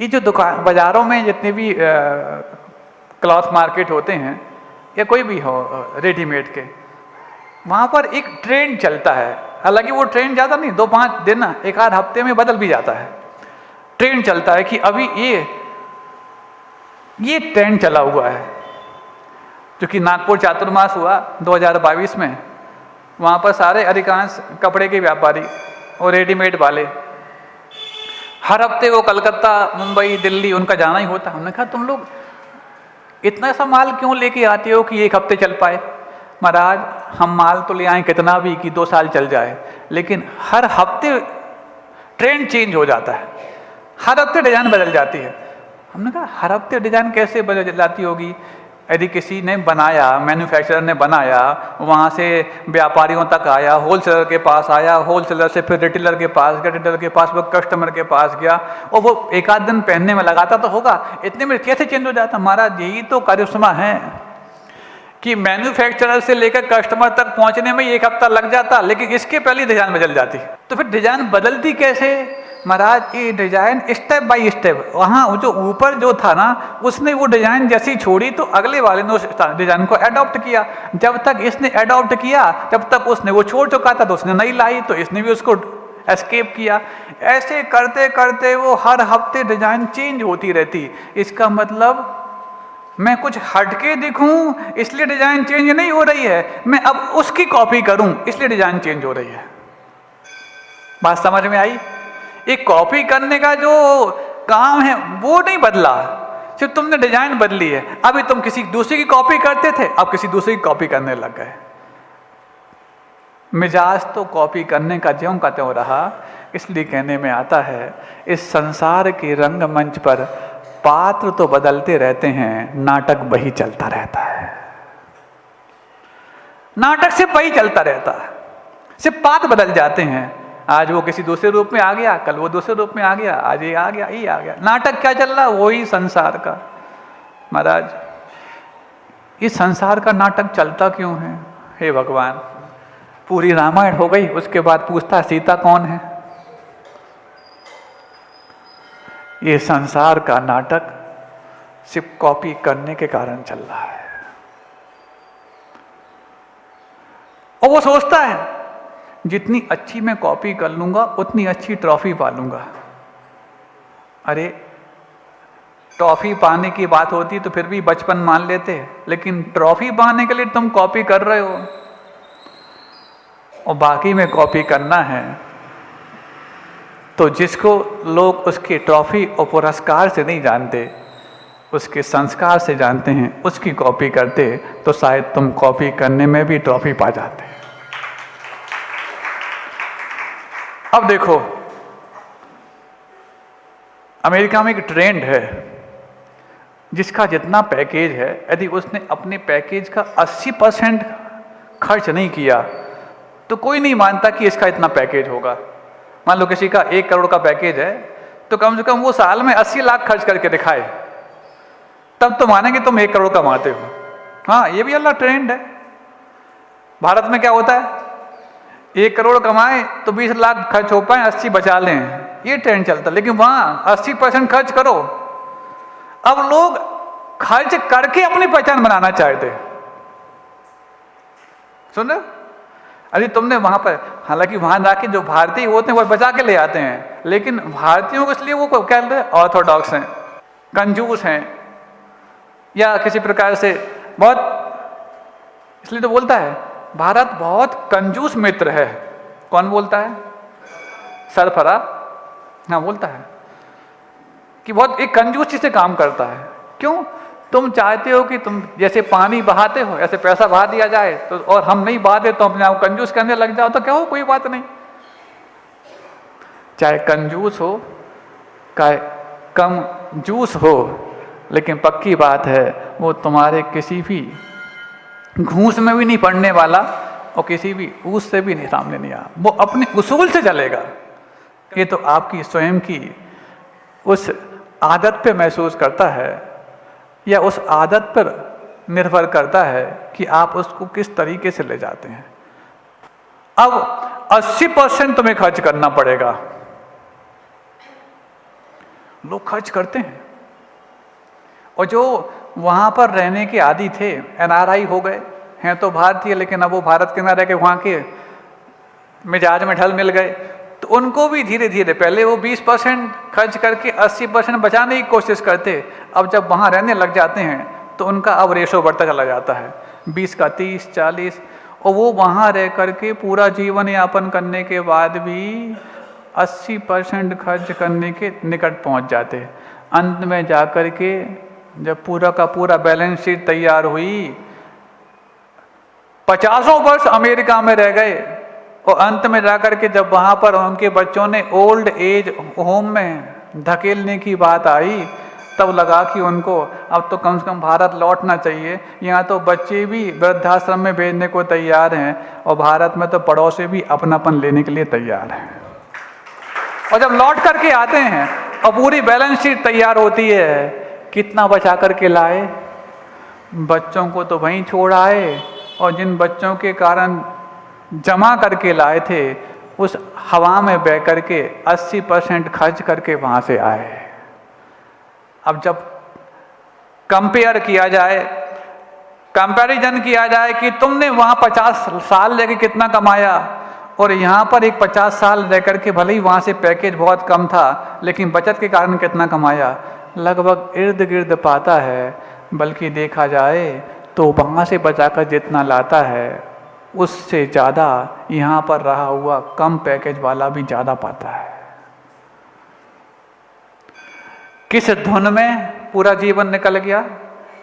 जो दुकान बाज़ारों में जितने भी क्लॉथ मार्केट होते हैं या कोई भी हो रेडीमेड के, वहाँ पर एक ट्रेंड चलता है। हालांकि वो ट्रेंड ज़्यादा नहीं, 2-5 दिन, एक आध हफ्ते में बदल भी जाता है। ट्रेंड चलता है कि अभी ये ट्रेंड चला हुआ है। जो कि नागपुर चातुर्मास हुआ 2022 में, वहाँ पर सारे अधिकांश कपड़े के व्यापारी और रेडीमेड वाले हर हफ्ते वो कलकत्ता, मुंबई, दिल्ली उनका जाना ही होता। हमने कहा तुम लोग इतना सा माल क्यों लेके आते हो कि एक हफ्ते चल पाए? महाराज हम माल तो ले आए कितना भी कि 2 साल चल जाए, लेकिन हर हफ्ते ट्रेंड चेंज हो जाता है, हर हफ्ते डिज़ाइन बदल जाती है। हमने कहा हर हफ्ते डिज़ाइन कैसे बदल जाती होगी? यदि किसी ने बनाया, मैन्युफैक्चरर ने बनाया, वहाँ से व्यापारियों तक आया, होलसेलर के पास आया, होलसेलर से फिर रिटेलर के पास गया, रिटेलर के पास वो कस्टमर के पास गया, और वो एक आध दिन पहनने में लगाता तो होगा, इतने में कैसे चेंज हो जाता? महाराज यही तो करिश्मा है कि मैन्युफैक्चरर से लेकर कस्टमर तक पहुँचने में 1 हफ्ता लग जाता, लेकिन इसके पहले डिज़ाइन बदल जाती। तो फिर डिज़ाइन बदलती कैसे? महाराज ये डिज़ाइन स्टेप बाय स्टेप, वहाँ जो ऊपर जो था ना, उसने वो डिज़ाइन जैसी छोड़ी तो अगले वाले ने उस डिज़ाइन को अडॉप्ट किया। जब तक इसने अडॉप्ट किया जब तक उसने वो छोड़ चुका था, तो उसने नई लाई तो इसने भी उसको एस्केप किया। ऐसे करते करते वो हर हफ्ते डिज़ाइन चेंज होती रहती। इसका मतलब मैं कुछ हटके दिखूं इसलिए डिज़ाइन चेंज नहीं हो रही है, मैं अब उसकी कॉपी करूं इसलिए डिज़ाइन चेंज हो रही है। बात समझ में आई? एक कॉपी करने का जो काम है वो नहीं बदला, सिर्फ तुमने डिजाइन बदली है। अभी तुम किसी दूसरे की कॉपी करते थे, अब किसी दूसरे की कॉपी करने लग गए। मिजाज तो कॉपी करने का ज्यों का त्यों रहा। इसलिए कहने में आता है, इस संसार के रंगमंच पर पात्र तो बदलते रहते हैं, नाटक वही चलता रहता है। नाटक सिर्फ वही चलता रहता है, सिर्फ पात्र बदल जाते हैं। आज वो किसी दूसरे रूप में आ गया, कल वो दूसरे रूप में आ गया, आज ये आ गया, ये आ गया। नाटक क्या चल रहा? वही संसार का। महाराज इस संसार का नाटक चलता क्यों है? हे भगवान, पूरी रामायण हो गई, उसके बाद पूछता सीता कौन है? ये संसार का नाटक सिर्फ कॉपी करने के कारण चल रहा है। और वो सोचता है जितनी अच्छी मैं कॉपी कर लूंगा उतनी अच्छी ट्रॉफी पा लूंगा। अरे ट्रॉफी पाने की बात होती तो फिर भी बचपन मान लेते, लेकिन ट्रॉफी पाने के लिए तुम कॉपी कर रहे हो, और बाकी में कॉपी करना है तो जिसको लोग उसकी ट्रॉफी और पुरस्कार से नहीं जानते, उसके संस्कार से जानते हैं, उसकी कॉपी करते तो शायद तुम कॉपी करने में भी ट्रॉफी पा जाते। अब देखो, अमेरिका में एक ट्रेंड है, जिसका जितना पैकेज है, यदि उसने अपने पैकेज का 80% खर्च नहीं किया तो कोई नहीं मानता कि इसका इतना पैकेज होगा। मान लो किसी का 1 करोड़ का पैकेज है, तो कम से कम वो साल में 80 लाख खर्च करके दिखाए, तब तो मानेंगे तुम 1 करोड़ कमाते हो। हाँ, ये भी अल्लाह ट्रेंड है। भारत में क्या होता है, 1 करोड़ कमाए तो 20 लाख खर्च हो पाए, 80 बचा लें, ये ट्रेंड चलता। लेकिन वहां 80% खर्च करो। अब लोग खर्च करके अपनी पहचान बनाना चाहते। सुन रहे? अरे तुमने वहां पर, हालांकि वहां जाके जो भारतीय होते हैं वो बचा के ले आते हैं, लेकिन भारतीयों को इसलिए वो क्या कहते हैं, ऑर्थोडॉक्स हैं, कंजूस हैं, या किसी प्रकार से बहुत, इसलिए तो बोलता है भारत बहुत कंजूस मित्र है। कौन बोलता है? सरफरा। हाँ, बोलता है कि बहुत एक कंजूसी से काम करता है। क्यों? तुम चाहते हो कि तुम जैसे पानी बहाते हो ऐसे पैसा बहा दिया जाए, तो और हम नहीं बहाते तो अपने आप कंजूस करने लग जाओ, तो क्या हो, कोई बात नहीं। चाहे कंजूस हो, चाहे कम जूस हो, लेकिन पक्की बात है वो तुम्हारे किसी भी घूस में भी नहीं पड़ने वाला, और किसी भी ऊस से भी नहीं सामने नहीं आ, वो अपने उसूल से चलेगा। ये तो आपकी स्वयं की उस आदत पे महसूस करता है, या उस आदत पर निर्भर करता है कि आप उसको किस तरीके से ले जाते हैं। अब 80% तुम्हें खर्च करना पड़ेगा, लोग खर्च करते हैं। और जो वहाँ पर रहने के आदी थे, NRI हो गए, हैं तो भारतीय लेकिन अब वो भारत के ना रह के वहाँ के मिजाज में ढल मिल गए, तो उनको भी धीरे धीरे, पहले वो 20% खर्च करके 80% बचाने की कोशिश करते, अब जब वहाँ रहने लग जाते हैं तो उनका अब रेशो बढ़ता चला जाता है, 20 का 30, 40, और वो वहाँ रह करके पूरा जीवन यापन करने के बाद भी 80% खर्च करने के निकट पहुँच जाते हैं। अंत में जा कर के जब पूरा का पूरा बैलेंस शीट तैयार हुई, 50 वर्ष अमेरिका में रह गए, और अंत में जाकर के जब वहाँ पर उनके बच्चों ने ओल्ड एज होम में धकेलने की बात आई, तब लगा कि उनको अब तो कम से कम भारत लौटना चाहिए। यहाँ तो बच्चे भी वृद्धाश्रम में भेजने को तैयार हैं, और भारत में तो पड़ोसी भी अपनापन लेने के लिए तैयार हैं। और जब लौट करके आते हैं और पूरी बैलेंस शीट तैयार होती है, कितना बचा करके लाए, बच्चों को तो वहीं छोड़ आए, और जिन बच्चों के कारण जमा करके लाए थे उस हवा में बह करके 80% खर्च करके वहाँ से आए। अब जब कंपेयर किया जाए, कंपैरिजन किया जाए कि तुमने वहाँ 50 साल लेके कितना कमाया, और यहाँ पर एक 50 साल रह करके भले ही वहाँ से पैकेज बहुत कम था लेकिन बचत के कारण कितना कमाया, लगभग इर्द गिर्द पाता है। बल्कि देखा जाए तो वहाँ से बचाकर जितना लाता है उससे ज़्यादा यहाँ पर रहा हुआ कम पैकेज वाला भी ज़्यादा पाता है। किस धुन में पूरा जीवन निकल गया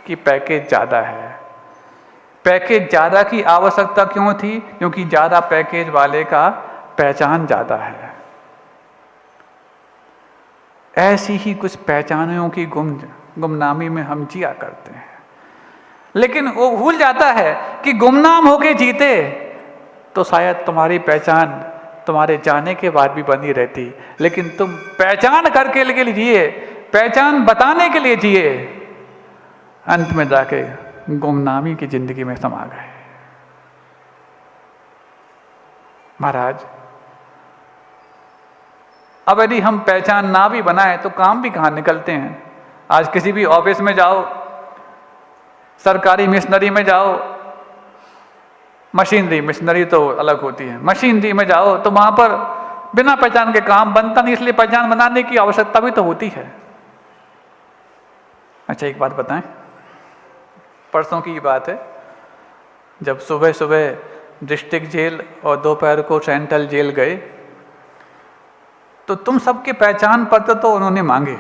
कि पैकेज ज़्यादा है। पैकेज ज़्यादा की आवश्यकता क्यों थी? क्योंकि ज़्यादा पैकेज वाले का पहचान ज़्यादा है। ऐसी ही कुछ पहचानों की गुमनामी में हम जिया करते हैं, लेकिन वो भूल जाता है कि गुमनाम होके जीते तो शायद तुम्हारी पहचान तुम्हारे जाने के बाद भी बनी रहती, लेकिन तुम पहचान करके लिए जिए, पहचान बताने के लिए जिए, अंत में जाके गुमनामी की जिंदगी में समा गए। महाराज, अब यदि हम पहचान ना भी बनाए तो काम भी कहाँ निकलते हैं। आज किसी भी ऑफिस में जाओ, सरकारी मिशनरी में जाओ, मशीनरी तो अलग होती है, मशीनरी में जाओ तो वहाँ पर बिना पहचान के काम बनता नहीं, इसलिए पहचान बनाने की आवश्यकता भी तो होती है। अच्छा, एक बात बताएं, परसों की बात है, जब सुबह सुबह डिस्ट्रिक्ट जेल और दोपहर को सेंट्रल जेल गए तो तुम सबके पहचान पत्र तो उन्होंने मांगे,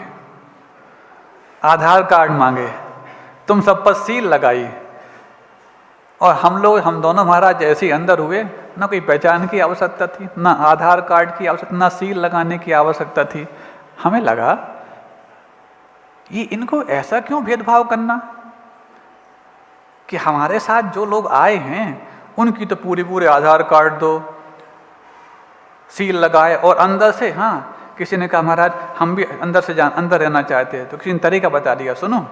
आधार कार्ड मांगे, तुम सब पर सील लगाई, और हम दोनों महाराज जैसे ही अंदर हुए, ना कोई पहचान की आवश्यकता थी, ना आधार कार्ड की आवश्यकता, ना सील लगाने की आवश्यकता थी। हमें लगा ये इनको ऐसा क्यों भेदभाव करना कि हमारे साथ जो लोग आए हैं उनकी तो पूरे आधार कार्ड दो, सील लगाए, और अंदर से, हाँ, किसी ने कहा महाराज हम भी अंदर रहना चाहते हैं, तो किसी ने तरीका बता दिया, सुनो,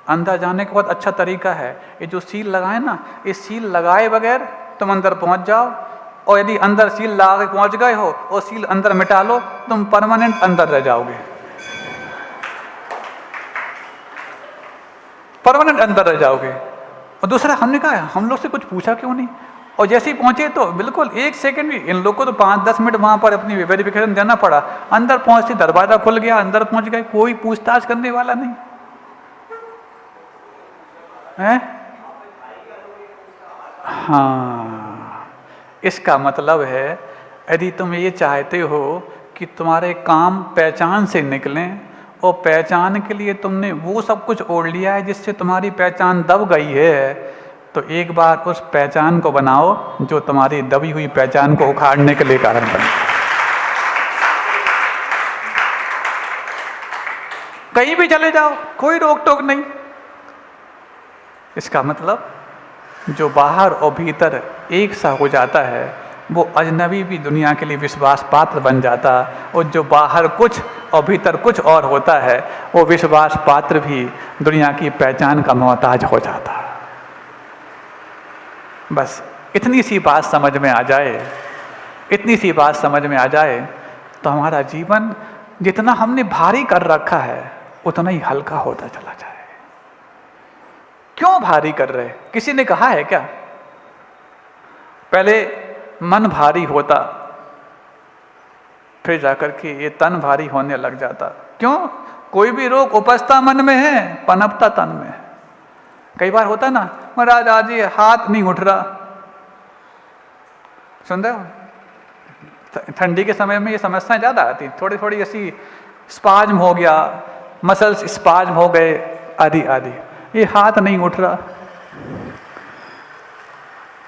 अंदर जाने का बहुत अच्छा तरीका है, ये जो सील लगाए ना, ये सील लगाए बगैर तुम अंदर पहुंच जाओ, और यदि अंदर सील लगा के पहुंच गए हो और सील अंदर मिटा लो, तुम परमानेंट अंदर रह जाओगे, परमानेंट अंदर रह जाओगे। और दूसरा, हमने कहा हम लोग से कुछ पूछा क्यों नहीं, और जैसे ही पहुंचे तो बिल्कुल 1 सेकंड भी, इन लोग को तो 5-10 मिनट वहां पर अपनी वेरिफिकेशन देना पड़ा, अंदर पहुंचते दरवाजा खुल गया, अंदर पहुंच गए, कोई पूछताछ करने वाला नहीं है। हाँ, इसका मतलब है यदि तुम ये चाहते हो कि तुम्हारे काम पहचान से निकलें, और पहचान के लिए तुमने वो सब कुछ ओढ़ लिया है जिससे तुम्हारी पहचान दब गई है, तो एक बार उस पहचान को बनाओ जो तुम्हारी दबी हुई पहचान को उखाड़ने के लिए कारण बने। कहीं भी चले जाओ, कोई रोक टोक नहीं। इसका मतलब जो बाहर और भीतर एक सा हो जाता है वो अजनबी भी दुनिया के लिए विश्वास पात्र बन जाता, और जो बाहर कुछ और भीतर कुछ और होता है वो विश्वास पात्र भी दुनिया की पहचान का मोहताज हो जाता। बस इतनी सी बात समझ में आ जाए, इतनी सी बात समझ में आ जाए तो हमारा जीवन जितना हमने भारी कर रखा है उतना ही हल्का होता चला जाए। क्यों भारी कर रहे? किसी ने कहा है क्या? पहले मन भारी होता, फिर जाकर के ये तन भारी होने लग जाता। क्यों? कोई भी रोग उपजता मन में है, पनपता तन में है। कई बार होता ना, महाराज आज ये हाथ नहीं उठ रहा, सुन रहे हो? ठंडी के समय में ये समस्याएं ज्यादा आती, थोड़ी थोड़ी ऐसी स्पाज्म हो गया, मसल्स स्पाज्म हो गए, आदि आदि, ये हाथ नहीं उठ रहा।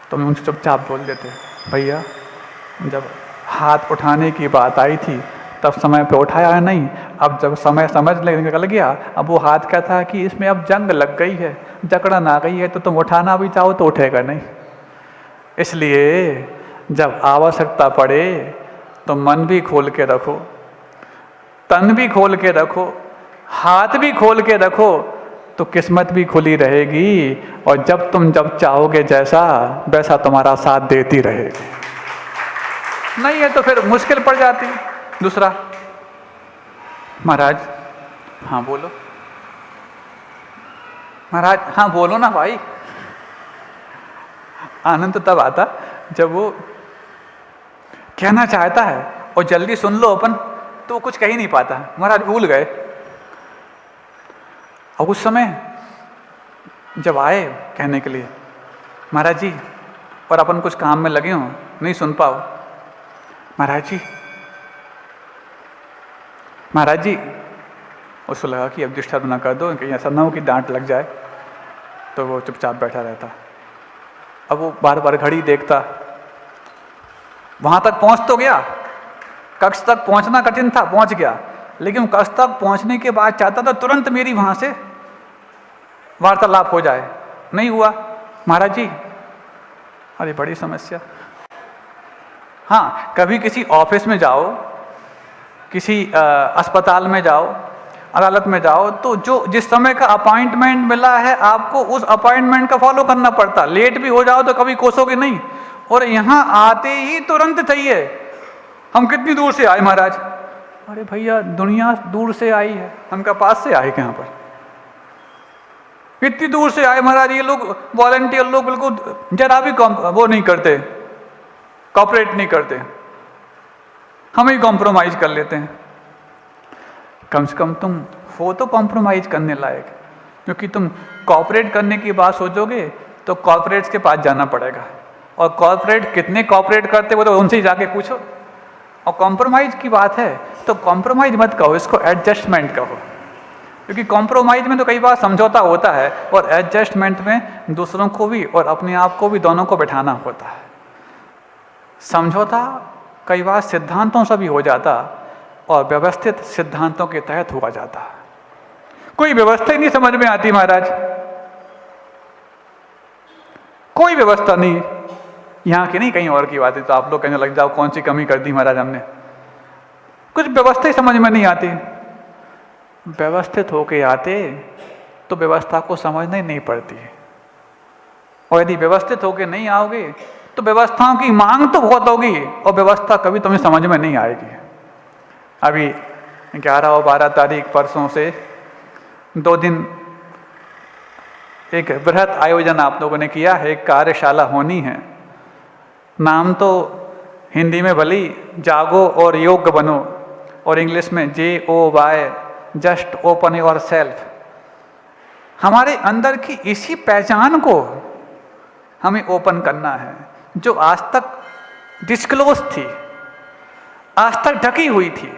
तो मैं उनसे चुपचाप बोल देते, भैया जब हाथ उठाने की बात आई थी तब समय पे उठाया नहीं, अब जब समय समझ निकल गया, अब वो हाथ क्या था कि इसमें अब जंग लग गई है, जकड़न आ गई है, तो तुम उठाना भी चाहो तो उठेगा नहीं। इसलिए जब आवश्यकता पड़े तो मन भी खोल के रखो, तन भी खोल के रखो, हाथ भी खोल के रखो, तो किस्मत भी खुली रहेगी, और जब चाहोगे जैसा वैसा तुम्हारा साथ देती रहेगी। नहीं है तो फिर मुश्किल पड़ जाती। दूसरा, महाराज हाँ बोलो, महाराज हाँ बोलो ना भाई। आनंद तो तब आता जब वो कहना चाहता है और जल्दी सुन लो अपन, तो वो कुछ कह ही नहीं पाता, महाराज भूल गए। और उस समय जब आए कहने के लिए, महाराज जी, और अपन कुछ काम में लगे हों, नहीं सुन पाओ, महाराज जी, उसको लगा कि अब डिस्टर्ब ना कर दो, कहीं ऐसा ना हो कि डांट लग जाए, तो वो चुपचाप बैठा रहता। अब वो बार बार घड़ी देखता, वहां तक पहुंच तो गया, कक्ष तक पहुंचना कठिन था, पहुंच गया, लेकिन कक्ष तक पहुंचने के बाद चाहता था तुरंत मेरी वहां से वार्तालाप हो जाए, नहीं हुआ। महाराज जी, अरे बड़ी समस्या। हाँ, कभी किसी ऑफिस में जाओ, किसी अस्पताल में जाओ, अदालत में जाओ, तो जिस समय का अपॉइंटमेंट मिला है आपको उस अपॉइंटमेंट का फॉलो करना पड़ता। लेट भी हो जाओ तो कभी कोसोगे नहीं, और यहाँ आते ही तुरंत चाहिए। हम कितनी दूर से आए महाराज? अरे भैया दुनिया दूर से आई है, हम क्या पास से आए कहाँ पर? इतनी दूर से आए महाराज। ये लोग वॉलंटियर लोग बिल्कुल जरा भी वो नहीं करते, कॉपरेट नहीं करते, हम ही कॉम्प्रोमाइज कर लेते हैं। कम से कम तुम हो तो कॉम्प्रोमाइज करने लायक, क्योंकि तुम कॉपरेट करने की बात सोचोगे तो कॉर्पोरेट्स के पास जाना पड़ेगा, और कॉर्पोरेट कितने कॉपरेट करते वो तो उनसे ही जाके पूछो। और कॉम्प्रोमाइज की बात है तो कॉम्प्रोमाइज मत कहो, इसको एडजस्टमेंट कहो, क्योंकि कॉम्प्रोमाइज में तो कई बार समझौता होता है, और एडजस्टमेंट में दूसरों को भी और अपने आप को भी, दोनों को बैठाना होता है। समझौता कई बार सिद्धांतों से भी हो जाता और व्यवस्थित सिद्धांतों के तहत हुआ जाता। कोई व्यवस्था ही नहीं समझ में आती महाराज, कोई व्यवस्था नहीं, यहाँ की नहीं कहीं और की बात है। तो आप लोग कहने लग जाओ कौन सी कमी कर दी महाराज हमने, कुछ व्यवस्था ही समझ में नहीं आती। व्यवस्थित होके आते तो व्यवस्था को समझना ही नहीं पड़ती है, और यदि व्यवस्थित होके नहीं आओगे तो व्यवस्थाओं की मांग तो बहुत होगी और व्यवस्था कभी तुम्हें समझ में नहीं आएगी। अभी 11 और 12 तारीख परसों से 2 दिन एक बृहत आयोजन आप लोगों ने किया है, एक कार्यशाला होनी है। नाम तो हिंदी में भली जागो और योग्य बनो, और इंग्लिश में JOY, just open your self. हमारे अंदर की इसी पहचान को हमें ओपन करना है, जो आज तक डिस्क्लोज थी, आज तक ढकी हुई थी।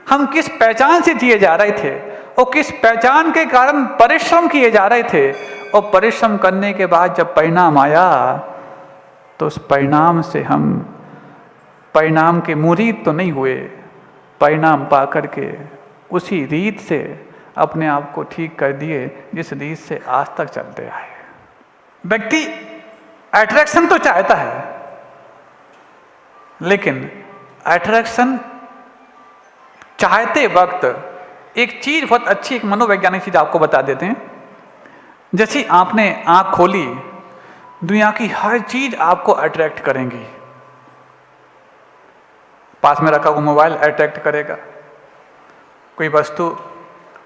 हम किस पहचान से जिए जा रहे थे और किस पहचान के कारण परिश्रम किए जा रहे थे, और परिश्रम करने के बाद जब परिणाम आया तो उस परिणाम से हम परिणाम के मुरीद तो नहीं हुए, परिणाम पा करके उसी रीत से अपने आप को ठीक कर दिए जिस रीत से आज तक चलते आए। व्यक्ति अट्रैक्शन तो चाहता है, लेकिन अट्रैक्शन चाहते वक्त एक चीज बहुत अच्छी, एक मनोवैज्ञानिक चीज आपको बता देते हैं। जैसे आपने आंख खोली, दुनिया की हर चीज आपको अट्रैक्ट करेंगी। पास में रखा हुआ मोबाइल अट्रैक्ट करेगा, कोई वस्तु,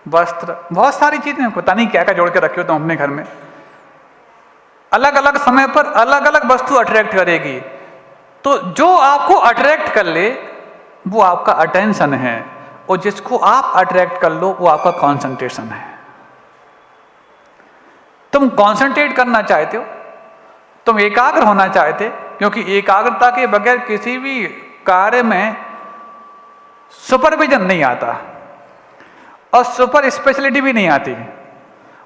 वस्त्र, बहुत सारी चीजें पता नहीं क्या क्या जोड़ के रखे हो तुम अपने घर में। अलग अलग समय पर अलग अलग वस्तु अट्रैक्ट करेगी। तो जो आपको अट्रैक्ट कर ले वो आपका अटेंशन है, और जिसको आप अट्रैक्ट कर लो वो आपका कंसंट्रेशन है। तुम कंसंट्रेट करना चाहते हो, तुम एकाग्र होना चाहते, क्योंकि एकाग्रता के बगैर किसी भी कार्य में सुपरविजन नहीं आता और सुपर स्पेशलिटी भी नहीं आती।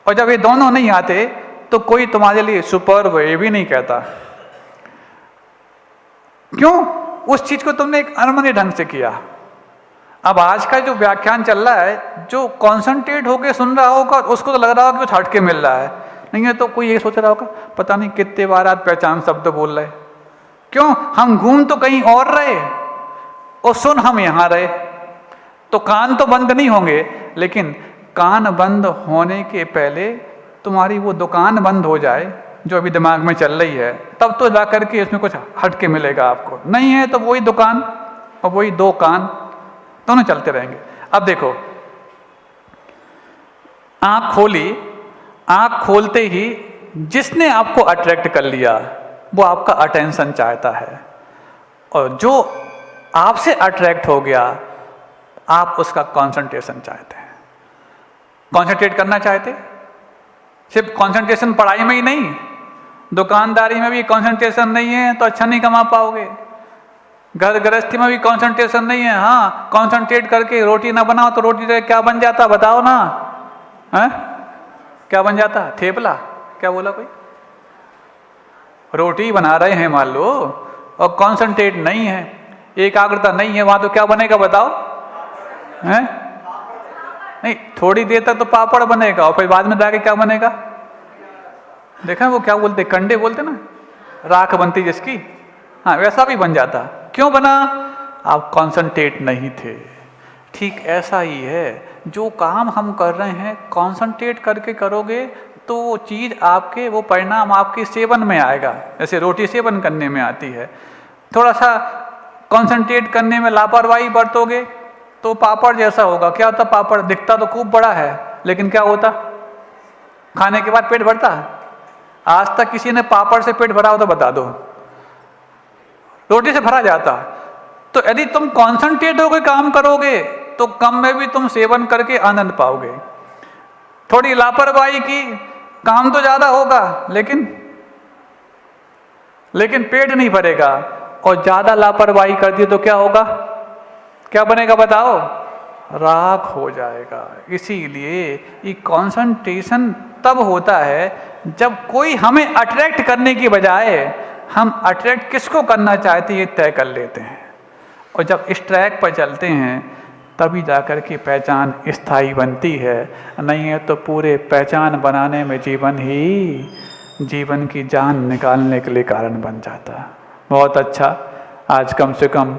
और जब ये दोनों नहीं आते तो कोई तुम्हारे लिए सुपर ये भी नहीं कहता। क्यों? उस चीज को तुमने एक अनमने ढंग से किया। अब आज का जो व्याख्यान चल रहा है, जो कॉन्सेंट्रेट होकर सुन रहा होगा उसको तो लग रहा होगा कि कुछ हटके मिल रहा है, नहीं है तो कोई ये सोच रहा होगा पता नहीं कितने बार आज पहचान शब्द बोल रहे। क्यों? हम घूम तो कहीं और रहे और सुन हम यहां रहे। तो कान तो बंद नहीं होंगे, लेकिन कान बंद होने के पहले तुम्हारी वो दुकान बंद हो जाए जो अभी दिमाग में चल रही है, तब तो जा करके इसमें कुछ हटके मिलेगा आपको। नहीं है तो वही दुकान और वही दो कान दोनों चलते रहेंगे। अब देखो, आंख खोली, आंख खोलते ही जिसने आपको अट्रैक्ट कर लिया वो आपका अटेंशन चाहता है, और जो आपसे अट्रैक्ट हो गया आप उसका कंसंट्रेशन चाहते हैं। कंसंट्रेट करना चाहते, सिर्फ कंसंट्रेशन पढ़ाई में ही नहीं, दुकानदारी में भी कंसंट्रेशन नहीं है तो अच्छा नहीं कमा पाओगे। घर गृहस्थी में भी कंसंट्रेशन नहीं है, हाँ कंसंट्रेट करके रोटी ना बनाओ तो रोटी क्या बन जाता बताओ ना, है क्या बन जाता? थेपला। क्या बोला कोई? रोटी बना रहे हैं मान लो और कंसंट्रेट नहीं है, एकाग्रता नहीं है, वहां तो क्या बनेगा बताओ? हैं? नहीं, थोड़ी देर तक तो पापड़ बनेगा और फिर बाद में जाके क्या बनेगा? देखा वो क्या बोलते, कंडे बोलते ना, राख बनती जिसकी, हाँ वैसा भी बन जाता। क्यों बना? आप कंसंट्रेट नहीं थे। ठीक ऐसा ही है, जो काम हम कर रहे हैं कंसंट्रेट करके करोगे तो वो चीज़ आपके, वो परिणाम आपके सेवन में आएगा। जैसे रोटी सेवन करने में आती है, थोड़ा सा कंसंट्रेट करने में लापरवाही बरतोगे तो पापड़ जैसा होगा। क्या होता? पापड़ दिखता तो खूब बड़ा है, लेकिन क्या होता? खाने के बाद पेट भरता है? आज तक किसी ने पापड़ से पेट भरा हो तो बता दो? रोटी से भरा जाता। तो यदि तुम कंसंट्रेट होकर काम करोगे तो कम में भी तुम सेवन करके आनंद पाओगे। थोड़ी लापरवाही की, काम तो ज्यादा होगा लेकिन पेट नहीं भरेगा। और ज्यादा लापरवाही कर दी तो क्या होगा? क्या बनेगा बताओ? राख हो जाएगा। इसीलिए ये कंसंट्रेशन तब होता है जब कोई हमें अट्रैक्ट करने की बजाय हम अट्रैक्ट किसको करना चाहते हैं ये तय कर लेते हैं, और जब इस ट्रैक पर चलते हैं तभी जाकर के पहचान स्थायी बनती है। नहीं है तो पूरे पहचान बनाने में जीवन की जान निकालने के लिए कारण बन जाता। बहुत अच्छा, आज कम से कम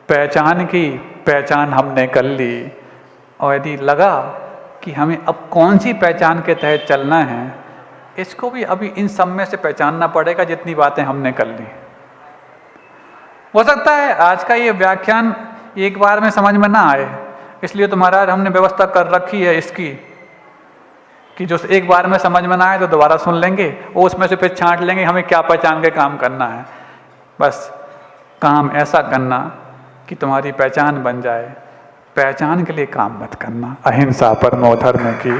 पहचान की पहचान हमने कर ली, और यदि लगा कि हमें अब कौन सी पहचान के तहत चलना है, इसको भी अभी इन सब में से पहचानना पड़ेगा जितनी बातें हमने कर ली। हो सकता है आज का ये व्याख्यान एक बार में समझ में ना आए, इसलिए तो महाराज हमने व्यवस्था कर रखी है इसकी कि जो एक बार में समझ में ना आए तो दोबारा सुन लेंगे और उसमें से फिर छांट लेंगे हमें क्या पहचान के काम करना है। बस काम ऐसा करना कि तुम्हारी पहचान बन जाए। पहचान के लिए काम मत करना। अहिंसा परमो धर्म की